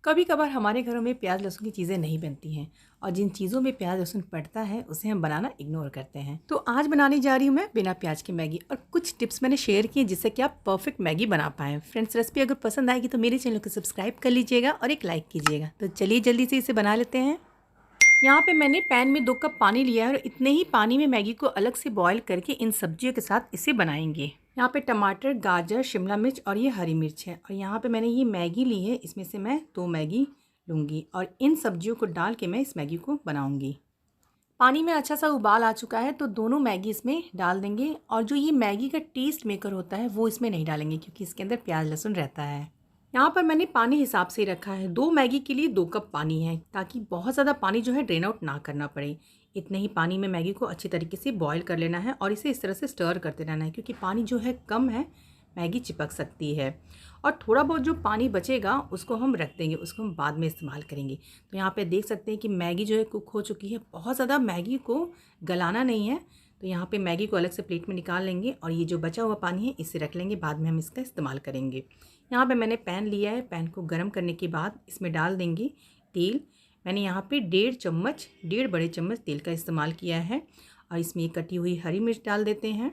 कभी कभार हमारे घरों में प्याज लहसुन की चीज़ें नहीं बनती हैं और जिन चीज़ों में प्याज लहसुन पड़ता है उसे हम बनाना इग्नोर करते हैं। तो आज बनाने जा रही हूँ मैं बिना प्याज की मैगी और कुछ टिप्स मैंने शेयर किए जिससे कि आप परफेक्ट मैगी बना पाएँ। फ्रेंड्स, रेसिपी अगर पसंद आएगी तो मेरे चैनल को सब्सक्राइब कर लीजिएगा और एक लाइक कीजिएगा। तो चलिए जल्दी से इसे बना लेते हैं। यहाँ पे मैंने पैन में 2 कप पानी लिया है और इतने ही पानी में मैगी को अलग से बॉईल करके इन सब्जियों के साथ इसे बनाएंगे। यहाँ पे टमाटर, गाजर, शिमला मिर्च और ये हरी मिर्च है और यहाँ पे मैंने ये मैगी ली है। इसमें से मैं 2 मैगी लूँगी और इन सब्जियों को डाल के मैं इस मैगी को बनाऊँगी। पानी में अच्छा सा उबाल आ चुका है तो दोनों मैगी इसमें डाल देंगे और जो ये मैगी का टेस्ट मेकर होता है वो इसमें नहीं डालेंगे क्योंकि इसके अंदर प्याज लहसुन रहता है। यहाँ पर मैंने पानी हिसाब से रखा है। 2 मैगी के लिए 2 कप पानी है ताकि बहुत ज़्यादा पानी जो है ड्रेन आउट ना करना पड़े। इतने ही पानी में मैगी को अच्छी तरीके से बॉईल कर लेना है और इसे इस तरह से स्टर करते रहना है क्योंकि पानी जो है कम है, मैगी चिपक सकती है। और थोड़ा बहुत जो पानी बचेगा उसको हम रख देंगे, उसको हम बाद में इस्तेमाल करेंगे। तो यहाँ पे देख सकते हैं कि मैगी जो है कुक हो चुकी है। बहुत ज़्यादा मैगी को गलाना नहीं है। तो यहाँ पे मैगी को अलग से प्लेट में निकाल लेंगे और ये जो बचा हुआ पानी है इसे रख लेंगे, बाद में हम इसका इस्तेमाल करेंगे। यहाँ पे मैंने पैन लिया है। पैन को गर्म करने के बाद इसमें डाल देंगे तेल। मैंने यहाँ पे 1.5 बड़े चम्मच तेल का इस्तेमाल किया है और इसमें ये कटी हुई हरी मिर्च डाल देते हैं।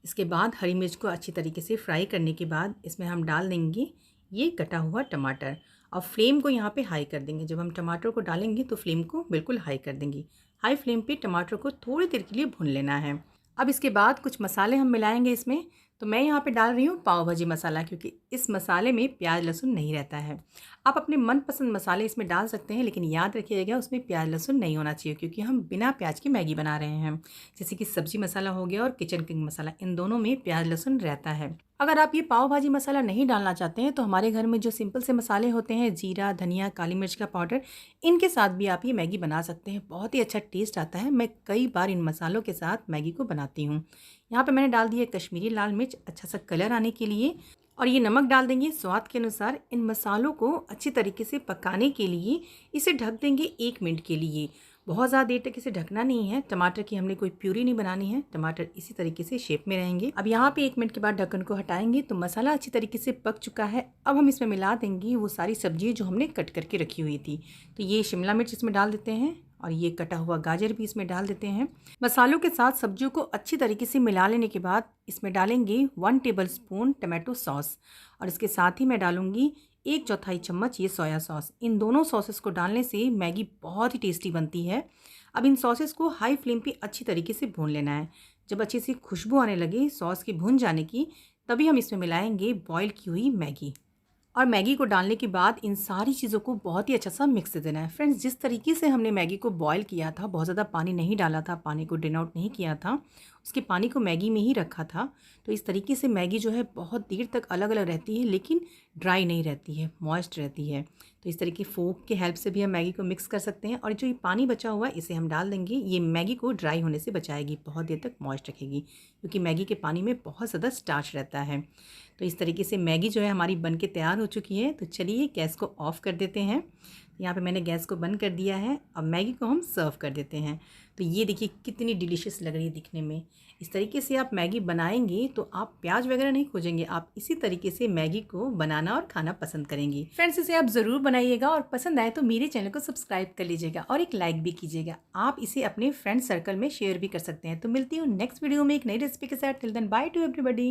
इसके बाद हरी मिर्च को अच्छी तरीके से फ्राई करने के बाद इसमें हम डाल देंगे ये कटा हुआ टमाटर और फ्लेम को यहाँ पे हाई कर देंगे। जब हम टमाटर को डालेंगे तो फ्लेम को बिल्कुल हाई कर देंगे। हाई फ्लेम पे टमाटर को थोड़ी देर के लिए भून लेना है। अब इसके बाद कुछ मसाले हम मिलाएंगे इसमें। तो मैं यहाँ पे डाल रही हूँ पाव भाजी मसाला क्योंकि इस मसाले में प्याज लहसुन नहीं रहता है। आप अपने मनपसंद मसाले इसमें डाल सकते हैं लेकिन याद रखिएगा उसमें प्याज लहसुन नहीं होना चाहिए क्योंकि हम बिना प्याज की मैगी बना रहे हैं। जैसे कि सब्जी मसाला हो गया और किचन किंग मसाला, इन दोनों में प्याज लहसुन रहता है। अगर आप ये पाव भाजी मसाला नहीं डालना चाहते हैं तो हमारे घर में जो सिंपल से मसाले होते हैं, जीरा, धनिया, काली मिर्च का पाउडर, इनके साथ भी आप ये मैगी बना सकते हैं। बहुत ही अच्छा टेस्ट आता है। मैं कई बार इन मसालों के साथ मैगी को बनाती हूँ। यहाँ पे मैंने डाल दिया कश्मीरी लाल मिर्च अच्छा सा कलर आने के लिए और ये नमक डाल देंगे स्वाद के अनुसार। इन मसालों को अच्छी तरीके से पकाने के लिए इसे ढक देंगे 1 मिनट के लिए। बहुत ज़्यादा देर तक इसे ढकना नहीं है। टमाटर की हमने कोई प्यूरी नहीं बनानी है, टमाटर इसी तरीके से शेप में रहेंगे। अब यहाँ पे 1 मिनट के बाद ढक्कन को हटाएंगे तो मसाला अच्छी तरीके से पक चुका है। अब हम इसमें मिला देंगे वो सारी सब्जियाँ जो हमने कट करके रखी हुई थी। तो ये शिमला मिर्च इसमें डाल देते हैं और ये कटा हुआ गाजर भी इसमें डाल देते हैं। मसालों के साथ सब्जियों को अच्छी तरीके से मिला लेने के बाद इसमें डालेंगे 1 टेबलस्पून टमाटो सॉस और इसके साथ ही मैं डालूंगी 1/4 चम्मच ये सोया सॉस। इन दोनों सॉसेस को डालने से मैगी बहुत ही टेस्टी बनती है। अब इन सॉसेस को हाई फ्लेम पे अच्छी तरीके से भून लेना है। जब अच्छी सी खुशबू आने लगे सॉस की भून जाने की, तभी हम इसमें मिलाएंगे बॉईल की हुई मैगी और मैगी को डालने के बाद इन सारी चीज़ों को बहुत ही अच्छा सा मिक्स दे देना है। फ्रेंड्स, जिस तरीके से हमने मैगी को बॉईल किया था, बहुत ज़्यादा पानी नहीं डाला था, पानी को ड्रेन आउट नहीं किया था, उसके पानी को मैगी में ही रखा था। तो इस तरीके से मैगी जो है बहुत देर तक अलग अलग रहती है लेकिन ड्राई नहीं रहती है, मॉइस्ट रहती है। तो इस तरीके फोक के हेल्प से भी हम मैगी को मिक्स कर सकते हैं और जो ये पानी बचा हुआ है इसे हम डाल देंगे। ये मैगी को ड्राई होने से बचाएगी, बहुत देर तक मॉइस्ट रखेगी क्योंकि मैगी के पानी में बहुत ज़्यादा स्टार्च रहता है। तो इस तरीके से मैगी जो है हमारी बन के तैयार हो चुकी है। तो चलिए गैस को ऑफ़ कर देते हैं। यहाँ पे मैंने गैस को बंद कर दिया है। अब मैगी को हम सर्व कर देते हैं। तो ये देखिए कितनी डिलीशियस लग रही है दिखने में। इस तरीके से आप मैगी बनाएंगे तो आप प्याज वगैरह नहीं खोजेंगे, आप इसी तरीके से मैगी को बनाना और खाना पसंद करेंगी। फ्रेंड्स, इसे आप ज़रूर बनाइएगा और पसंद आए तो मेरे चैनल को सब्सक्राइब कर लीजिएगा और एक लाइक भी कीजिएगा। आप इसे अपने फ्रेंड सर्कल में शेयर भी कर सकते हैं। तो मिलती हूँ नेक्स्ट वीडियो में एक नई रेसिपी के साथ। Till then bye to everybody.